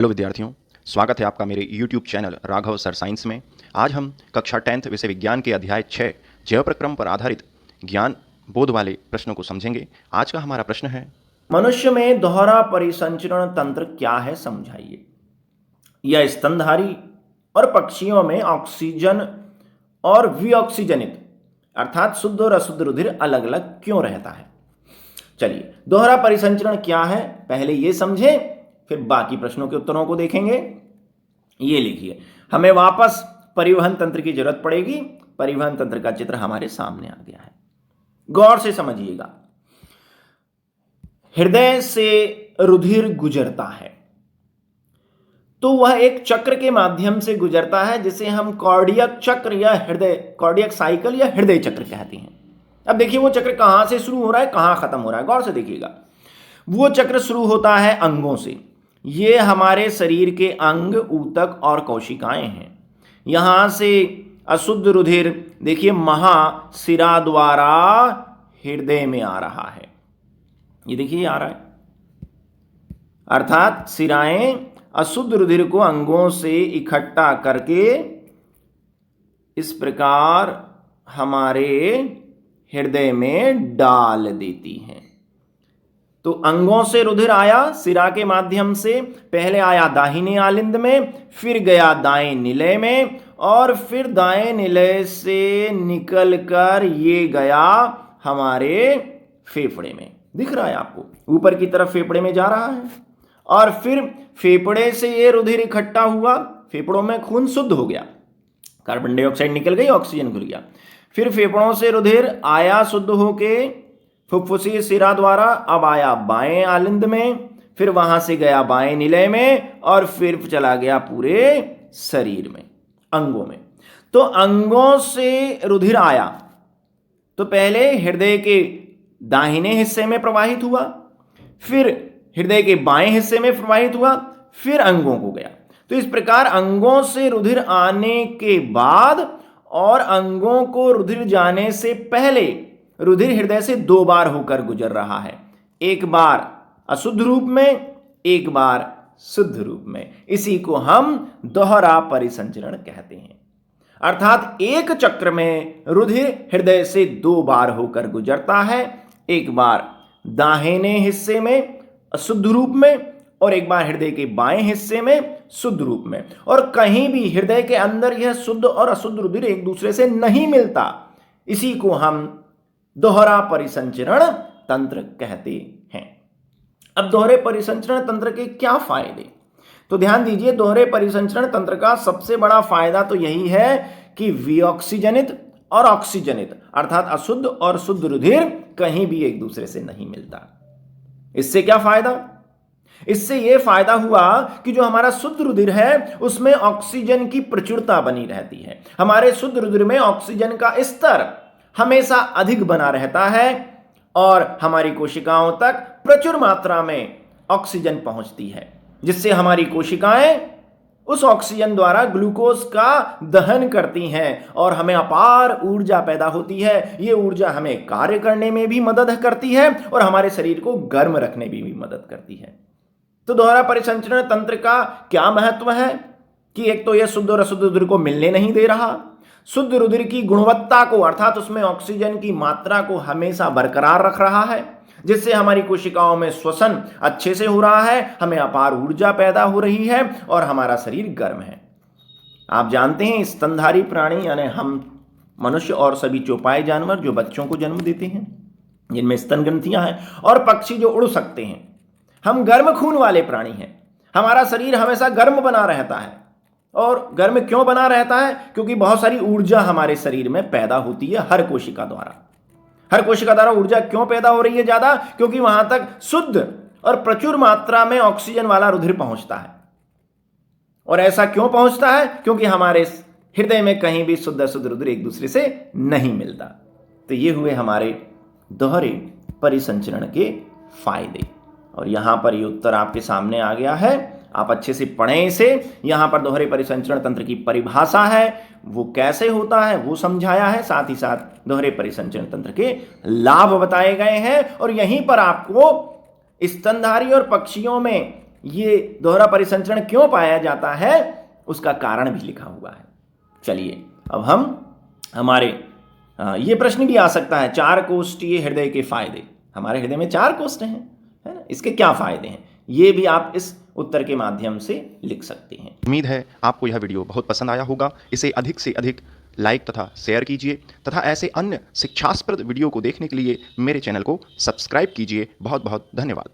Hello विद्यार्थियों, स्वागत है आपका मेरे YouTube channel Raghav sir science में। आज हम कक्षा 10th विषय विज्ञान के अध्याय 6 जैव प्रक्रम पर आधारित ज्ञान बोध वाले प्रश्नों को समझेंगे। आज का हमारा प्रश्न है, मनुष्य में दोहरा परिसंचरण तंत्र क्या है, समझाइए। यह स्तनधारी और पक्षियों में ऑक्सीजन और विऑक्सीजनित अर्थात शुद्ध और अशुद्ध रुधिर अलग अलग क्यों रहता है। चलिए, दोहरा परिसंचरण क्या है पहले ये समझें, फिर बाकी प्रश्नों के उत्तरों को देखेंगे। ये लिखिए, हमें वापस परिवहन तंत्र की जरूरत पड़ेगी। परिवहन तंत्र का चित्र हमारे सामने आ गया है, गौर से समझिएगा। हृदय से रुधिर गुजरता है तो वह एक चक्र के माध्यम से गुजरता है जिसे हम कार्डियक चक्र या कार्डियक साइकिल या हृदय चक्र कहते हैं। अब देखिए, वो चक्र कहां से शुरू हो रहा है, कहां खत्म हो रहा है, गौर से देखिएगा। वो चक्र शुरू होता है अंगों से। ये हमारे शरीर के अंग, ऊतक और कोशिकाएं हैं। यहां से अशुद्ध रुधिर देखिए महाशिरा द्वारा हृदय में आ रहा है। ये देखिए आ रहा है, अर्थात शिराएं अशुद्ध रुधिर को अंगों से इकट्ठा करके इस प्रकार हमारे हृदय में डाल देती हैं। तो अंगों से रुधिर आया शिरा के माध्यम से, पहले आया दाहिने आलिंद में, फिर गया दाएं निलय में, और फिर दाएं निलय से निकलकर ये गया हमारे फेफड़े में। दिख रहा है आपको, ऊपर की तरफ फेफड़े में जा रहा है, और फिर फेफड़े से ये रुधिर इकट्ठा हुआ, फेफड़ों में खून शुद्ध हो गया, कार्बन डाइऑक्साइड निकल गई, ऑक्सीजन घुल गया। फिर फेफड़ों से रुधिर आया शुद्ध होके फुफ्फुसी शिरा द्वारा, अब आया बाएं आलिंद में, फिर वहां से गया बाएं निलय में, और फिर चला गया पूरे शरीर में, अंगों में। तो अंगों से रुधिर आया तो पहले हृदय के दाहिने हिस्से में प्रवाहित हुआ, फिर हृदय के बाएं हिस्से में प्रवाहित हुआ, फिर अंगों को गया। तो इस प्रकार अंगों से रुधिर आने के बाद और अंगों को रुधिर जाने से पहले रुधिर हृदय से दो बार होकर गुजर रहा है, एक बार अशुद्ध रूप में, एक बार शुद्ध रूप में। इसी को हम दोहरा परिसंचरण कहते हैं। अर्थात एक चक्र में रुधिर हृदय से दो बार होकर गुजरता है, एक बार दाहिने हिस्से में अशुद्ध रूप में और एक बार हृदय के बाएं हिस्से में शुद्ध रूप में। और कहीं भी हृदय के अंदर यह शुद्ध और अशुद्ध रुधिर एक दूसरे से नहीं मिलता। इसी को हम दोहरा परिसंचरण तंत्र कहते हैं। अब दोहरे परिसंचरण तंत्र के क्या फायदे, तो ध्यान दीजिए। दोहरे परिसंचरण तंत्र का सबसे बड़ा फायदा तो यही है कि विऑक्सीजनित और ऑक्सीजनित अर्थात अशुद्ध और शुद्ध रुधिर कहीं भी एक दूसरे से नहीं मिलता। इससे क्या फायदा, इससे यह फायदा हुआ कि जो हमारा शुद्ध रुधिर है उसमें ऑक्सीजन की प्रचुरता बनी रहती है। हमारे शुद्ध रुधिर में ऑक्सीजन का स्तर हमेशा अधिक बना रहता है और हमारी कोशिकाओं तक प्रचुर मात्रा में ऑक्सीजन पहुंचती है, जिससे हमारी कोशिकाएं उस ऑक्सीजन द्वारा ग्लूकोज का दहन करती हैं और हमें अपार ऊर्जा पैदा होती है। ये ऊर्जा हमें कार्य करने में भी मदद करती है और हमारे शरीर को गर्म रखने में भी मदद करती है। तो दोहरा परिसंचरण तंत्र का क्या महत्व है कि एक तो यह शुद्ध और अशुद्ध रुधिर को मिलने नहीं दे रहा, शुद्ध रुधिर की गुणवत्ता को अर्थात उसमें ऑक्सीजन की मात्रा को हमेशा बरकरार रख रहा है, जिससे हमारी कोशिकाओं में श्वसन अच्छे से हो रहा है, हमें अपार ऊर्जा पैदा हो रही है और हमारा शरीर गर्म है। आप जानते हैं स्तनधारी प्राणी यानी हम मनुष्य और सभी चौपाई जानवर जो बच्चों को जन्म देते हैं, जिनमें स्तन ग्रंथियां हैं, और पक्षी जो उड़ सकते हैं, हम गर्म खून वाले प्राणी हैं। हमारा शरीर हमेशा गर्म बना रहता है। और गर्म क्यों बना रहता है, क्योंकि बहुत सारी ऊर्जा हमारे शरीर में पैदा होती है हर कोशिका द्वारा। हर कोशिका द्वारा ऊर्जा क्यों पैदा हो रही है ज्यादा, क्योंकि वहां तक शुद्ध और प्रचुर मात्रा में ऑक्सीजन वाला रुधिर पहुंचता है। और ऐसा क्यों पहुंचता है, क्योंकि हमारे हृदय में कहीं भी शुद्ध अशुद्ध रुधिर एक दूसरे से नहीं मिलता। तो ये हुए हमारे दोहरे परिसंचरण के फायदे, और यहां पर ये उत्तर आपके सामने आ गया है। आप अच्छे से पढ़ें इसे। यहां पर दोहरे परिसंचरण तंत्र की परिभाषा है, वो कैसे होता है वो समझाया है, साथ ही साथ दोहरे परिसंचरण तंत्र के लाभ बताए गए हैं। और यहीं पर आपको स्तनधारी और पक्षियों में ये दोहरा परिसंचरण क्यों पाया जाता है, उसका कारण भी लिखा हुआ है। चलिए अब हम हमारे ये प्रश्न भी आ सकता है, 4 कोष्ठीय हृदय के फायदे। हमारे हृदय में 4 कोष्ठ हैं, है ना, इसके क्या फायदे हैं, ये भी आप इस उत्तर के माध्यम से लिख सकते हैं। उम्मीद है आपको यह वीडियो बहुत पसंद आया होगा। इसे अधिक से अधिक लाइक तथा शेयर कीजिए तथा ऐसे अन्य शिक्षास्पद वीडियो को देखने के लिए मेरे चैनल को सब्सक्राइब कीजिए। बहुत बहुत धन्यवाद।